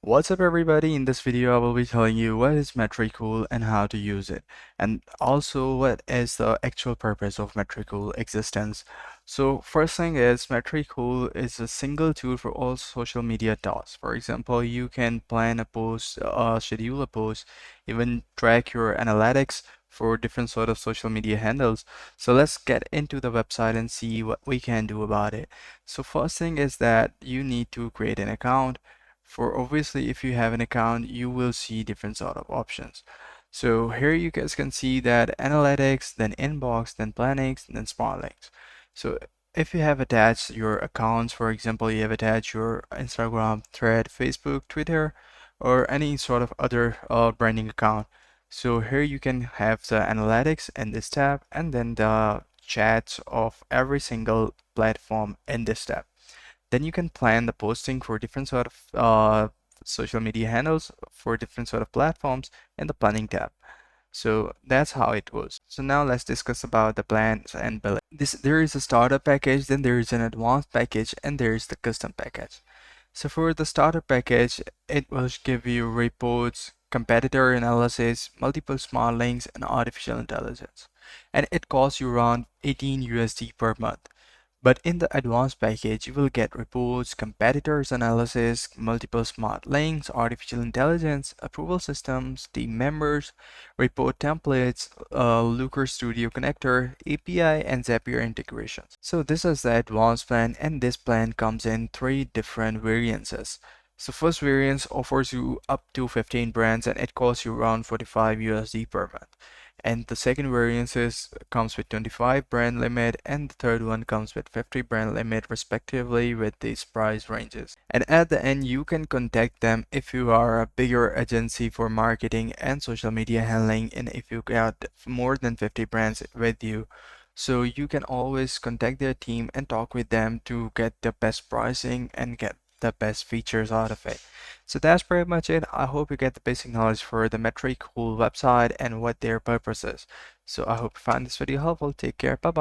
What's up everybody? In this video I will be telling you what is Metricool and how to use it, and also what is the actual purpose of Metricool existence. So first thing is Metricool is a single tool for all social media tasks. For example, you can plan a post, schedule a post, even track your analytics for different sort of social media handles. So let's get into the website and see what we can do about it. So first thing is that you need to create an account. For obviously, if you have an account, you will see different sort of options. So here you guys can see that analytics, then inbox, then plannings, then smart links. So if you have attached your accounts, for example, you have attached your Instagram, Thread, Facebook, Twitter, or any sort of other branding account. So here you can have the analytics in this tab and then the chats of every single platform in this tab. Then you can plan the posting for different sort of social media handles for different sort of platforms in the planning tab. So that's how it goes. So now let's discuss about the plans and billing. There is a starter package, then there is an advanced package, and there is the custom package. So for the starter package, it will give you reports, competitor analysis, multiple smart links, and artificial intelligence. And it costs you around 18 USD per month. But in the advanced package, you will get reports, competitors analysis, multiple smart links, artificial intelligence, approval systems, team members, report templates, Looker Studio connector, API, and Zapier integrations. So this is the advanced plan, and this plan comes in three different variances. So first variance offers you up to 15 brands and it costs you around 45 USD per month. And the second variance comes with 25 brand limit, and the third one comes with 50 brand limit respectively with these price ranges. And at the end, you can contact them if you are a bigger agency for marketing and social media handling, and if you got more than 50 brands with you. So you can always contact their team and talk with them to get the best pricing and get the best features out of it. So that's pretty much it. I hope you get the basic knowledge for the Metricool website and what their purpose is. So I hope you find this video helpful. Take care. Bye bye.